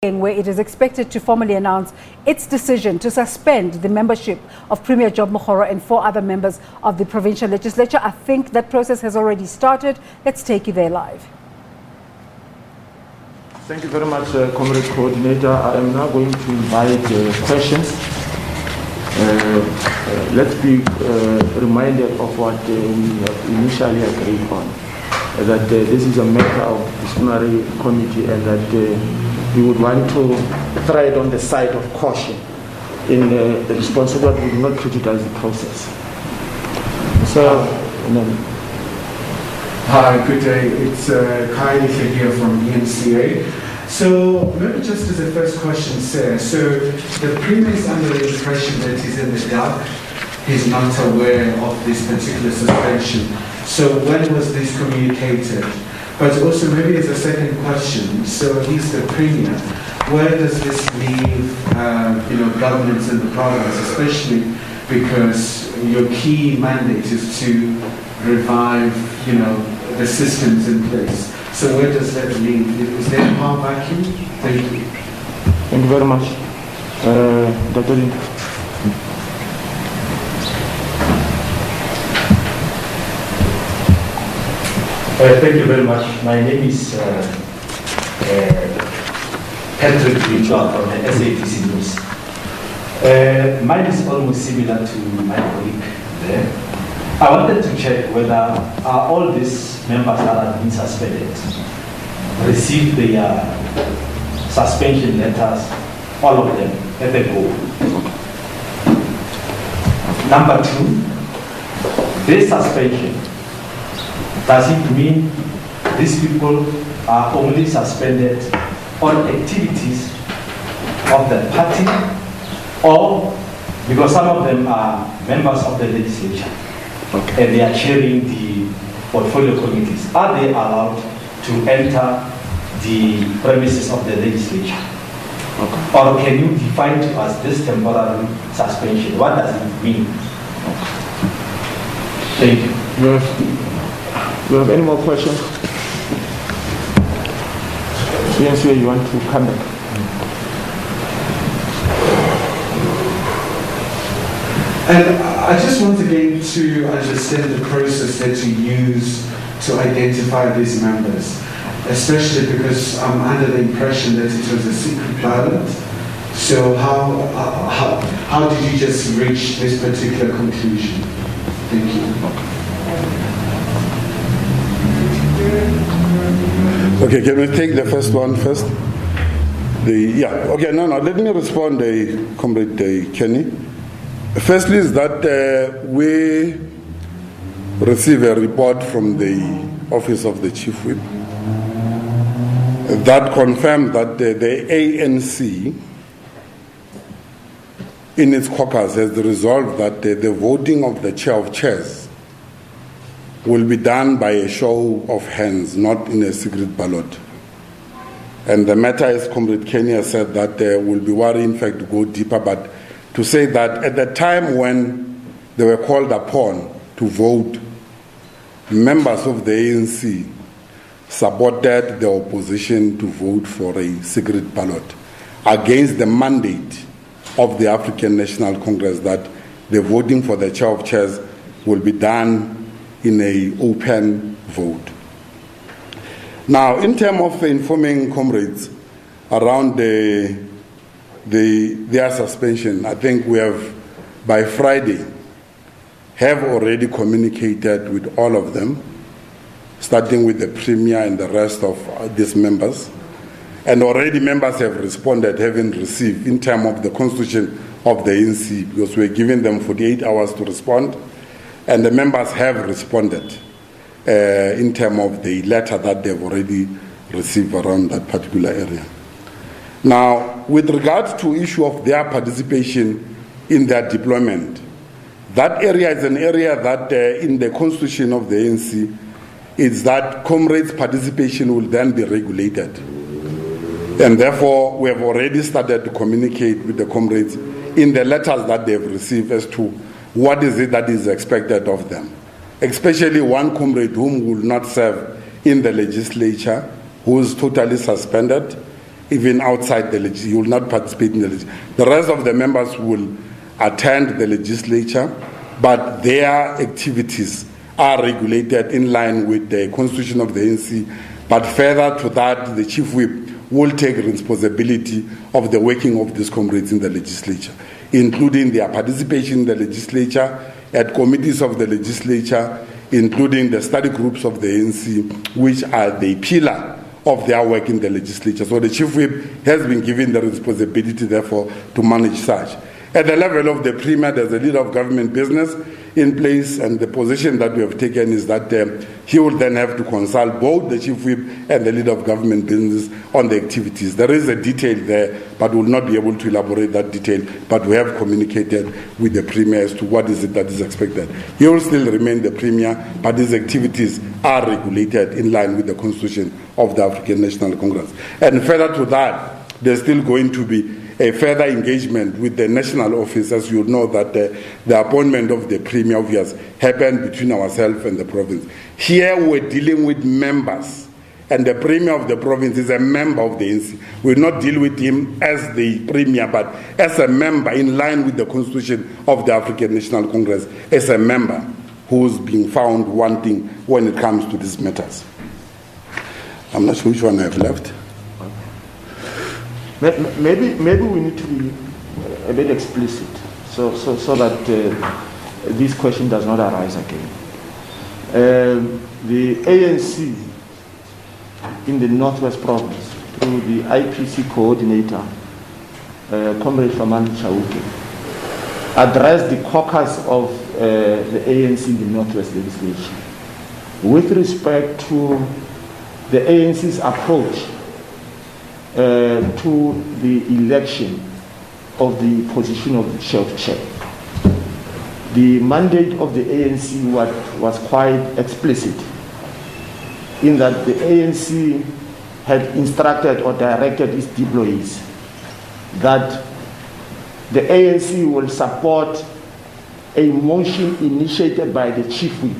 where it is expected to formally announce its decision to suspend the membership of Premier Mokgoro and 4 other members of the provincial legislature. I think that process has already started. Let's take you there live. Thank you very much, Comrade Coordinator. I am now going to invite questions. Let's be reminded of what we have initially agreed on, that this is a matter of disciplinary committee and that we would want to tread on the side of caution in the response so that we will not prejudice the process. So, hi, good day. It's Kylie here from ENCA. So maybe just as a first question, sir. So the Premier is under the impression that he's in the dark. He's not aware of this particular suspension. So when was this communicated? But also maybe as a second question, so he's the Premier. Where does this leave governance in the province, especially because your key mandate is to revive, the systems in place. So where does that leave? Is there a power vacuum? Thank you. Thank you very much. Dr. Lin. Thank you very much. My name is Patrick Ritual from the SABC News. Mine is almost similar to my colleague there. I wanted to check whether all these members that have been suspended received their suspension letters, all of them, at the go. Number 2, this suspension, does it mean these people are only suspended on activities of the party, or because some of them are members of the legislature and they are chairing the portfolio committees, are they allowed to enter the premises of the legislature? Or can you define to us this temporary suspension? What does it mean? Thank you. Do you have any more questions? CNC, you want to come back? And I just want again to understand the process that you use to identify these members, especially because I'm under the impression that it was a secret ballot. So how did you just reach this particular conclusion? Thank you. Okay, can we take the first one first? Let me respond, Comrade Kenny. Firstly is that we receive a report from the Office of the Chief Whip that confirmed that the ANC in its caucus has resolved that the voting of the chair of chairs will be done by a show of hands, not in a secret ballot. And the matter, as Comrade Kenya said, that will be worried, in fact, to go deeper, but to say that at the time when they were called upon to vote, members of the ANC supported the opposition to vote for a secret ballot against the mandate of the African National Congress that the voting for the chair of chairs will be done in an open vote. Now, in terms of informing comrades around their suspension, I think we have, by Friday, have already communicated with all of them, starting with the Premier and the rest of these members. And already members have responded, having received, in terms of the constitution of the ANC, because we're giving them 48 hours to respond. And the members have responded in terms of the letter that they've already received around that particular area. Now, with regard to issue of their participation in their deployment, that area is an area that in the constitution of the ANC is that comrades' participation will then be regulated. And therefore, we have already started to communicate with the comrades in the letters that they've received as to what is it that is expected of them. Especially one comrade whom will not serve in the legislature, who is totally suspended, even outside the legislature. He will not participate in the legislature. The rest of the members will attend the legislature, but their activities are regulated in line with the constitution of the ANC. But further to that, the chief whip will take responsibility of the working of these comrades in the legislature, including their participation in the legislature, at committees of the legislature, including the study groups of the ANC, which are the pillar of their work in the legislature. So the chief whip has been given the responsibility, therefore, to manage such. At the level of the Premier, there's a leader of government business in place, and the position that we have taken is that he will then have to consult both the chief whip and the leader of government business on the activities. There is a detail there, but we will not be able to elaborate that detail, but we have communicated with the Premier as to what is it that is expected. He will still remain the Premier, but his activities are regulated in line with the constitution of the African National Congress. And further to that, there's still going to be a further engagement with the national office. As you know, that the appointment of the Premier obvious happened between ourselves and the province. Here we're dealing with members, and the Premier of the province is a member of the ANC. We will not deal with him as the Premier, but as a member in line with the constitution of the African National Congress, as a member who's being found wanting when it comes to these matters. I'm not sure which one I have left. Maybe we need to be a bit explicit so that this question does not arise again. The ANC in the Northwest Province, through the IPC coordinator, Comrade Famani Chauke, addressed the caucus of the ANC in the Northwest Legislature with respect to the ANC's approach to the election of the position of the chair. The mandate of the ANC was quite explicit in that the ANC had instructed or directed its deployees that the ANC will support a motion initiated by the chief whip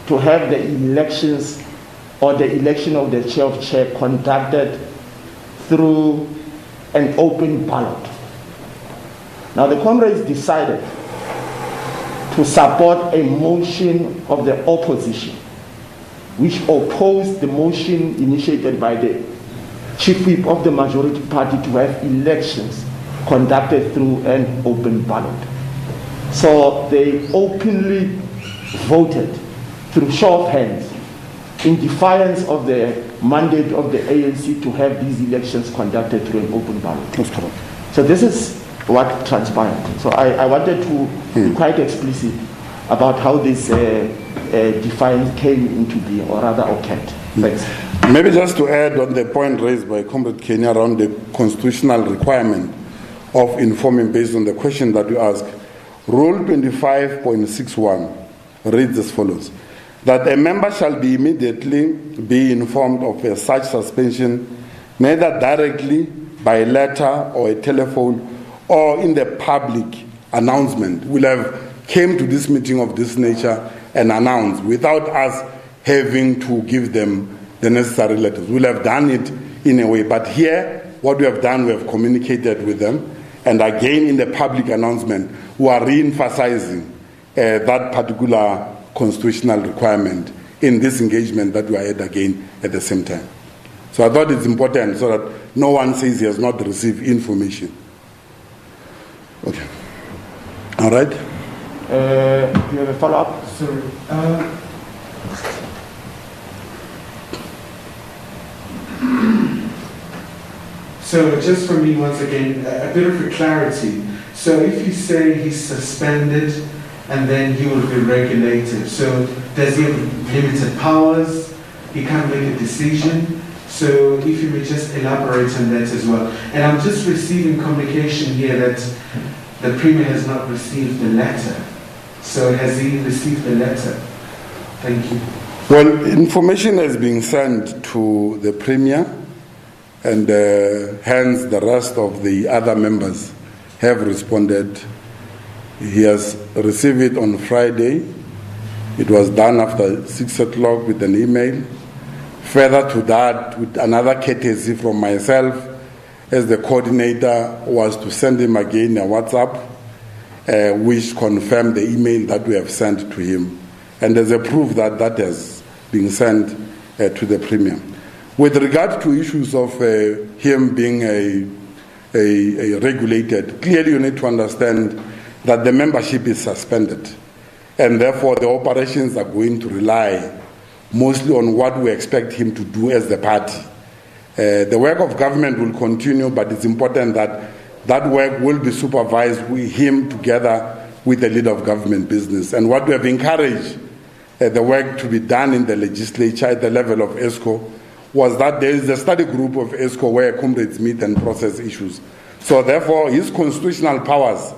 to have the elections or the election of the chair conducted through an open ballot. Now the comrades decided to support a motion of the opposition, which opposed the motion initiated by the chief whip of the majority party to have elections conducted through an open ballot. So they openly voted through show of hands in defiance of the mandate of the ANC to have these elections conducted through an open ballot. That's correct. So this is what transpired. So I wanted to be quite explicit about how this defiance came into being, or rather occurred. Thanks. Maybe just to add on the point raised by Comrade Kenya around the constitutional requirement of informing based on the question that you asked. Rule 25.61 reads as follows: that a member shall be immediately be informed of such suspension, neither directly by letter or a telephone or in the public announcement. Will have came to this meeting of this nature and announced without us having to give them the necessary letters. We'll have done it in a way, but here what we have done, we have communicated with them, and again in the public announcement we are re-emphasizing that particular constitutional requirement in this engagement that we are at again at the same time. So I thought it's important so that no one says he has not received information. Okay. All right. Do you have a follow-up? Sorry. So just for me, once again, a bit of a clarity. So if you say he's suspended and then he will be regulated, so does he have limited powers? He can't make a decision. So if you may just elaborate on that as well. And I'm just receiving communication here that the Premier has not received the letter. So has he received the letter? Thank you. Well, information has been sent to the Premier, and hence the rest of the other members have responded. He has received it on Friday. It was done after 6 o'clock with an email. Further to that, with another courtesy from myself as the coordinator was to send him again a WhatsApp, which confirmed the email that we have sent to him. And there's a proof that that has been sent to the Premier. With regard to issues of him being a regulated, clearly you need to understand that the membership is suspended. And therefore the operations are going to rely mostly on what we expect him to do as the party. The work of government will continue, but it's important that that work will be supervised with him together with the leader of government business. And what we have encouraged the work to be done in the legislature at the level of ESCO was that there is a study group of ESCO where comrades meet and process issues. So therefore, his constitutional powers,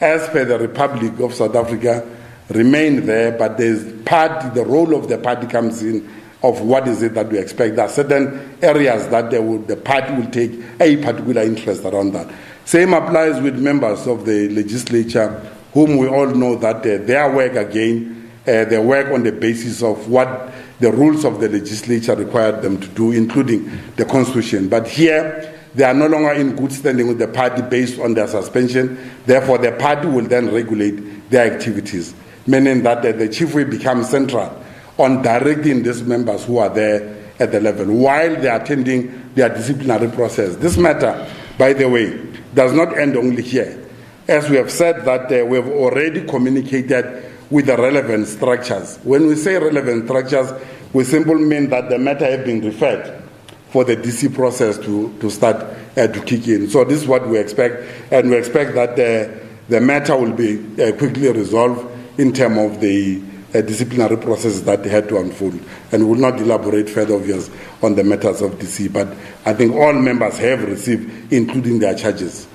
as per the Republic of South Africa, remain there, but the role of the party comes in of what is it that we expect. There are certain areas that the party will take a particular interest around that. Same applies with members of the legislature, whom we all know that their work again, they work on the basis of what the rules of the legislature required them to do, including the constitution. But here, they are no longer in good standing with the party based on their suspension. Therefore, the party will then regulate their activities, meaning that the chief will become central on directing these members who are there at the level while they are attending their disciplinary process. This matter, by the way, does not end only here. As we have said that we have already communicated with the relevant structures. When we say relevant structures, we simply mean that the matter has been referred for the DC process to start to kick in. So this is what we expect, and we expect that the matter will be quickly resolved in terms of the disciplinary process that had to unfold, and will not elaborate further obvious on the matters of DC, but I think all members have received, including their charges.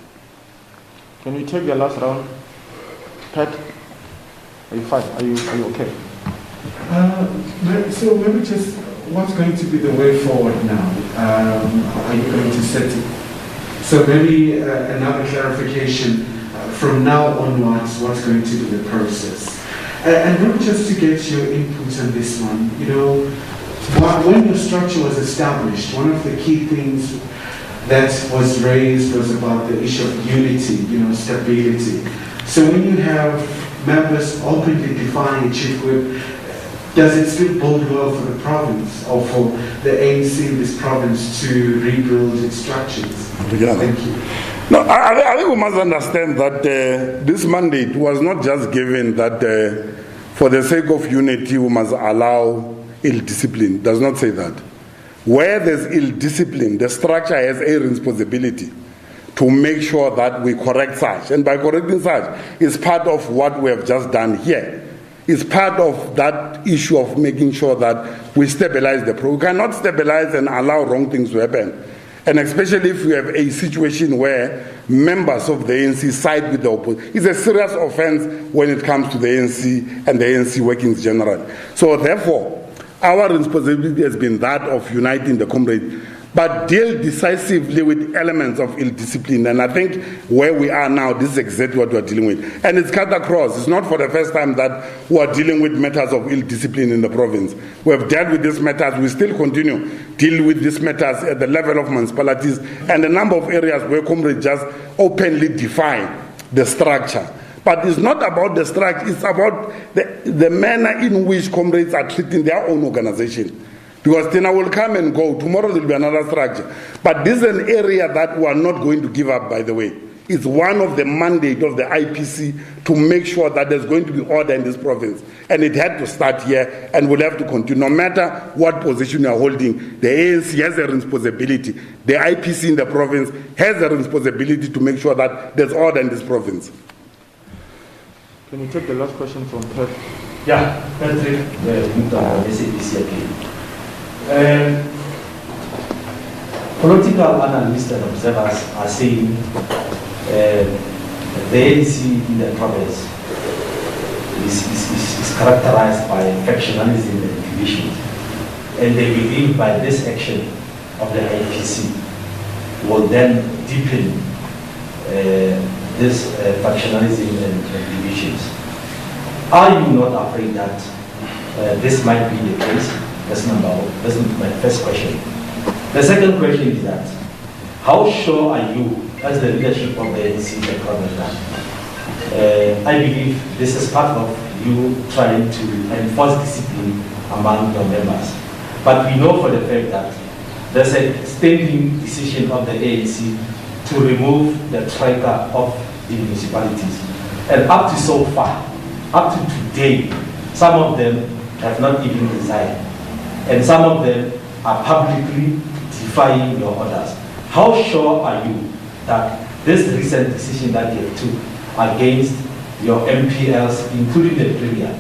Can we take the last round? Pat, are you fine? Are you okay? So maybe just what's going to be the way forward now? Are you going to set it? So maybe another clarification from now onwards, what's going to be the process? And maybe just to get your input on this one, you know, when your structure was established, one of the key things that was raised was about the issue of unity, you know, stability. So when you have members openly defying chief whip, does it still bode well for the province or for the ANC in this province to rebuild its structures? Thank you. No, I think we must understand that this mandate was not just given that for the sake of unity we must allow ill discipline. It does not say that. Where there's ill discipline, the structure has a responsibility to make sure that we correct such. And by correcting such, it's part of what we have just done here. It's part of that issue of making sure that we stabilize the program. We cannot stabilize and allow wrong things to happen. And especially if we have a situation where members of the ANC side with the opposition. It's a serious offense when it comes to the ANC and the ANC workings generally. So therefore, our responsibility has been that of uniting the comrades, but deal decisively with elements of ill discipline. And I think where we are now, this is exactly what we are dealing with. And it's cut across. It's not for the first time that we are dealing with matters of ill discipline in the province. We have dealt with these matters. We still continue deal with these matters at the level of municipalities and a number of areas where comrades just openly define the structure. But it's not about the structure. It's about the manner in which comrades are treating their own organization. Because Tina will come and go. Tomorrow there will be another structure. But this is an area that we are not going to give up, by the way. It's one of the mandate of the IPC to make sure that there's going to be order in this province. And it had to start here and will have to continue. No matter what position you are holding, the ANC has a responsibility. The IPC in the province has a responsibility to make sure that there's order in this province. Can we take the last question from Pat? Yeah, Patrick, SABC again. Political analysts and observers are saying the ANC in the province is characterized by factionalism and division, and they believe by this action of the IPC will then deepen this factionalism and divisions. Are you not afraid that this might be the case? That's number one. That's my first question. The second question is that How sure are you, as the leadership of the ANC, that I believe this is part of you trying to enforce discipline among your members. But we know for the fact that there's a standing decision of the ANC to remove the tracker of the municipalities. And up to so far, up to today, some of them have not even resigned. And some of them are publicly defying your orders. How sure are you that this recent decision that you took against your MPLs, including the Premier,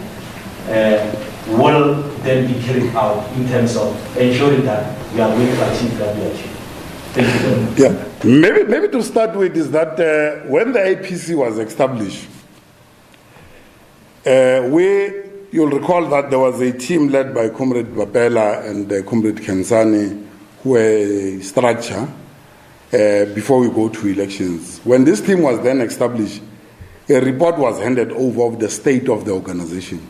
will then be carried out in terms of ensuring that we are going to achieve that we achieve? Thank you. Yeah, maybe to start with is that when the IPC was established, you'll recall that there was a team led by Comrade Babela and Comrade Kensani, who were a structure before we go to elections. When this team was then established, a report was handed over of the state of the organization.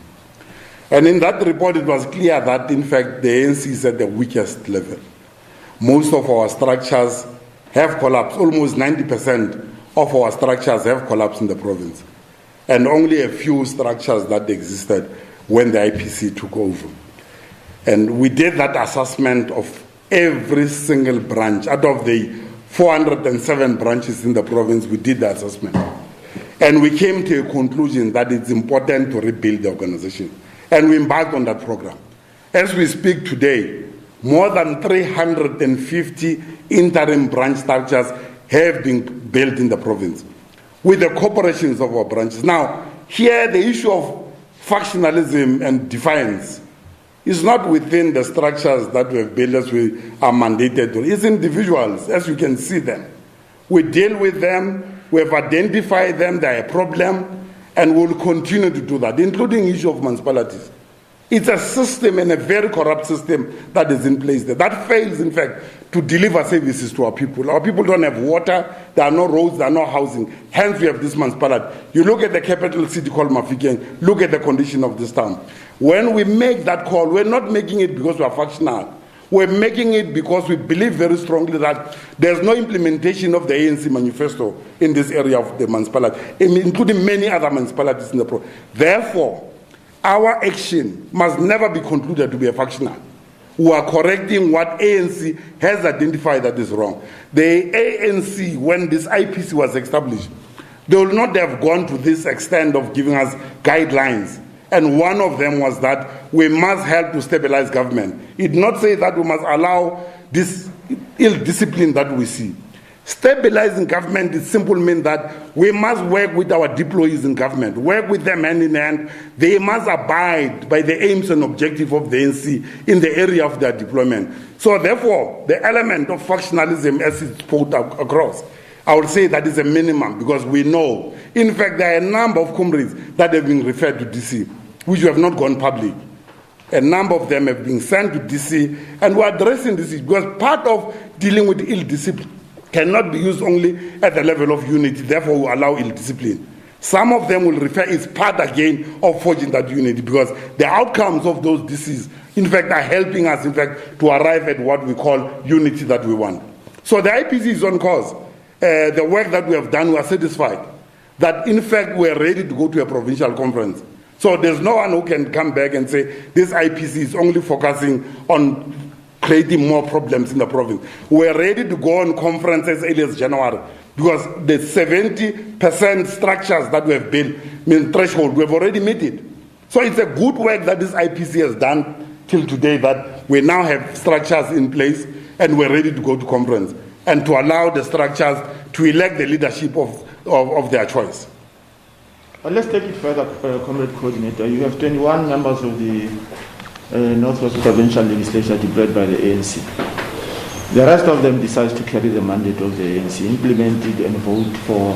And in that report, it was clear that, in fact, the ANC is at the weakest level. Most of our structures have collapsed. Almost 90% of our structures have collapsed in the province. And only a few structures that existed when the IPC took over. And we did that assessment of every single branch. Out of the 407 branches in the province, we did the assessment. And we came to a conclusion that it's important to rebuild the organization. And we embarked on that program. As we speak today, more than 350 interim branch structures have been built in the province with the corporations of our branches. Now, here the issue of factionalism and defiance is not within the structures that we have built as we are mandated to. It's individuals, as you can see them. We deal with them, we have identified them, they are a problem, and we'll continue to do that, including the issue of municipalities. It's a system and a very corrupt system that is in place there. That fails, in fact, to deliver services to our people. Our people don't have water, there are no roads, there are no housing. Hence, we have this municipality. You look at the capital city called Mafikeng, look at the condition of this town. When we make that call, we're not making it because we are factional. We're making it because we believe very strongly that there's no implementation of the ANC manifesto in this area of the municipality, including many other municipalities in the province. Therefore, our action must never be concluded to be a factional. We are correcting what ANC has identified that is wrong. The ANC, when this IPC was established, they will not have gone to this extent of giving us guidelines. And one of them was that we must help to stabilize government. It did not say that we must allow this ill discipline that we see. Stabilizing government is simple mean that we must work with our deployees in government, work with them hand in hand. They must abide by the aims and objectives of the ANC in the area of their deployment. So therefore, the element of factionalism as it's put across, I would say that is a minimum because we know. In fact, there are a number of comrades that have been referred to DC, which have not gone public. A number of them have been sent to DC, and we're addressing this because part of dealing with ill discipline cannot be used only at the level of unity, therefore we allow ill discipline. Some of them will refer it's part again of forging that unity because the outcomes of those DCs, in fact, are helping us, in fact, to arrive at what we call unity that we want. So the IPC is on course. The work that we have done, we are satisfied that, in fact, we are ready to go to a provincial conference. So there's no one who can come back and say this IPC is only focusing on creating more problems in the province. We're ready to go on conferences early as January because the 70% structures that we have built, mean threshold, we have already met it. So it's a good work that this IPC has done till today that we now have structures in place and we're ready to go to conference and to allow the structures to elect the leadership of their choice. Let's take it further, Comrade Coordinator. You have 21 members of the Northwest Provincial Legislature deployed by the ANC. The rest of them decide to carry the mandate of the ANC, implement it and vote for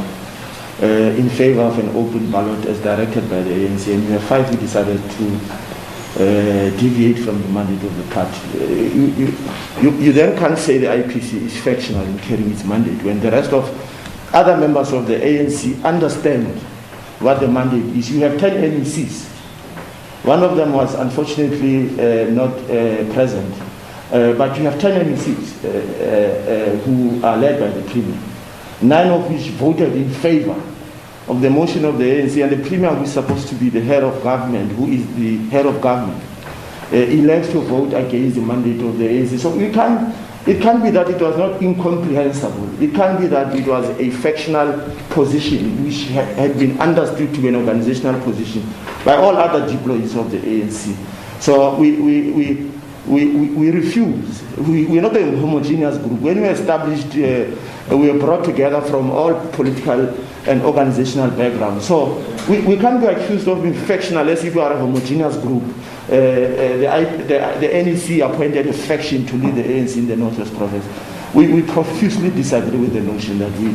in favor of an open ballot as directed by the ANC. And you have 5 who decided to deviate from the mandate of the party. You then can't say the IPC is factional in carrying its mandate when the rest of other members of the ANC understand what the mandate is. You have 10 NECs. One of them was unfortunately not present. But you have 10 MECs who are led by the Premier, 9 of which voted in favor of the motion of the ANC, and the Premier, who is supposed to be the head of government, who is the head of government, elects to vote against the mandate of the ANC. So it can't be that it was not incomprehensible. It can't be that it was a factional position which had been understood to be an organizational position by all other deployees of the ANC. So we refuse. We're not a homogeneous group. When we established, we were brought together from all political and organizational backgrounds. So we can't be accused of being factional as if we are a homogeneous group. The NEC appointed a faction to lead the ANC in the Northwest Province. We profusely disagree with the notion that we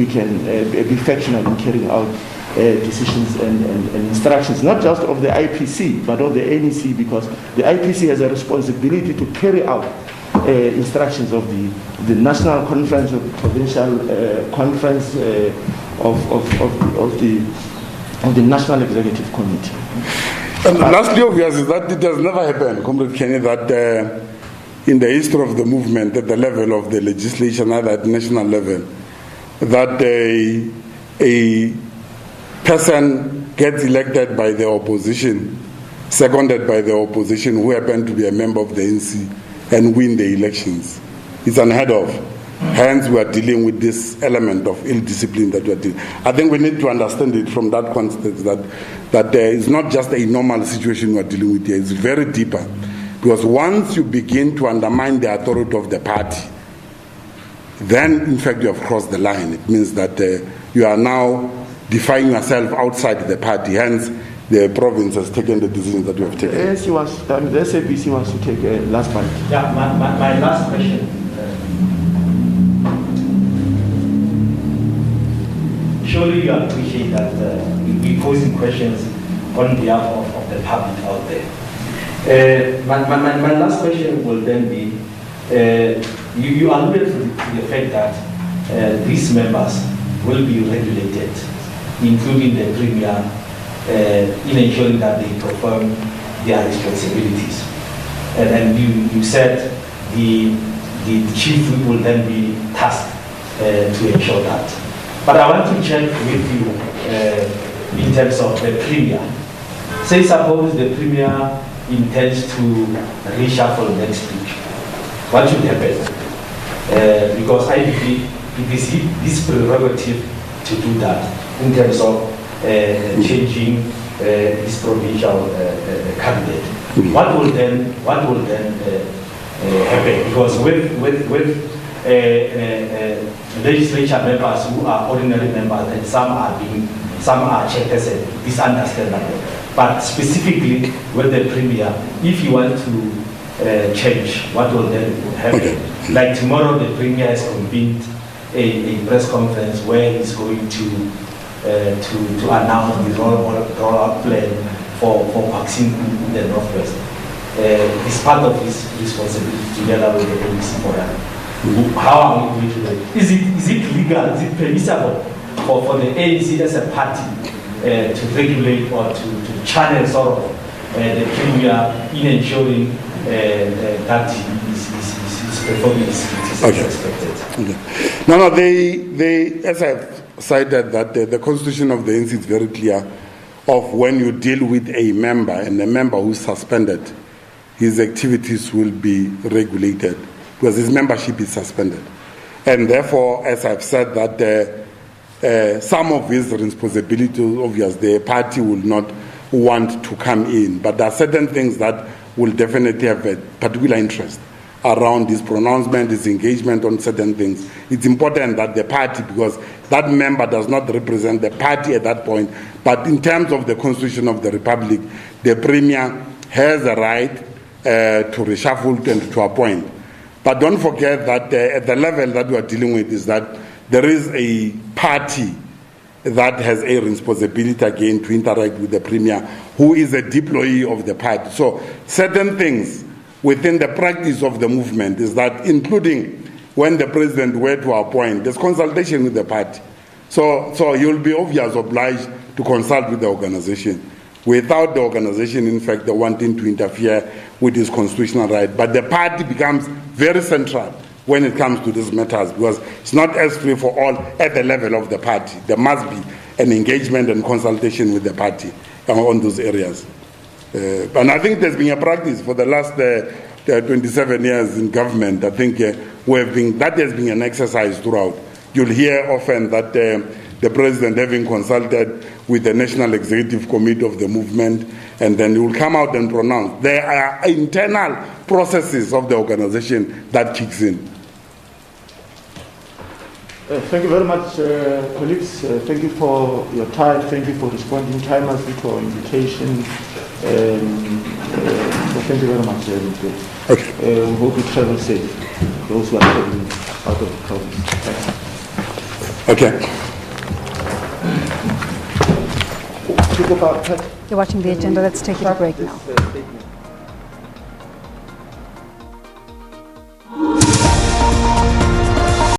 can be factional in carrying out decisions and instructions, not just of the IPC, but of the NEC, because the IPC has a responsibility to carry out instructions of the National Conference, of the Provincial Conference, of the National Executive Committee. And lastly, obvious is that it has never happened, Comrade Kenny, that in the history of the movement at the level of the legislature, not at national level, that a person gets elected by the opposition, seconded by the opposition, who happen to be a member of the ANC, and win the elections. It's unheard of. Hence, we are dealing with this element of ill discipline that we are dealing. I think we need to understand it from that context, that it's not just a normal situation we are dealing with here. It's very deeper. Because once you begin to undermine the authority of the party, then, in fact, you have crossed the line. It means that you are now defying yourself outside the party. Hence, the province has taken the decision that you have taken. The SABC wants to take a last point. Yeah, my last question. Surely you appreciate that we're posing questions on behalf of the public out there. My last question will then be, you alluded to the fact that these members will be regulated, including the Premier, in ensuring that they perform their responsibilities. And you said the chief will then be tasked to ensure that. But I want to check with you in terms of the Premier. Say suppose the Premier intends to reshuffle next week. What should happen? Because I believe it is his prerogative to do that in terms of changing his provincial candidate. What will then happen? Because with legislature members who are ordinary members, and some are chairpersons, it's understandable. But specifically with the Premier, if you want to change, what will then happen? Okay. Like tomorrow, the Premier has convened a press conference where he's going to announce the roll-out plan for vaccine in the Northwest. It's part of his responsibility together with the police for that. How are we going to do it? Is it legal? Is it permissible for the ANC as a party to regulate or to channel sort of the Premier in ensuring that his performance is expected? Okay. No, they, as I've cited, that the constitution of the ANC is very clear of when you deal with a member and a member who's suspended, his activities will be regulated because his membership is suspended. And therefore, as I've said, that some of his responsibilities, obviously, the party will not want to come in. But there are certain things that will definitely have a particular interest around this pronouncement, this engagement on certain things. It's important that the party, because that member does not represent the party at that point, but in terms of the Constitution of the Republic, the Premier has a right to reshuffle and to appoint. But don't forget that at the level that we are dealing with is that there is a party that has a responsibility again to interact with the Premier, who is a deployee of the party. So certain things within the practice of the movement is that, including when the President were to appoint, there's consultation with the party. So you'll be obviously obliged to consult with the organization. Without the organization, in fact, wanting to interfere with his constitutional right. But the party becomes very central when it comes to these matters, because it's not as free for all at the level of the party. There must be an engagement and consultation with the party on those areas. And I think there's been a practice for the last 27 years in government. I think that has been an exercise throughout. You'll hear often that the president having consulted with the National Executive Committee of the movement, and then he will come out and pronounce. There are internal processes of the organization that kicks in. Thank you very much, colleagues. Thank you for your time. Thank you for responding timely to our invitation. So thank you very much. Okay. We hope you travel safe, those who are traveling out of the province. Okay. You're watching the agenda. Let's take a break now.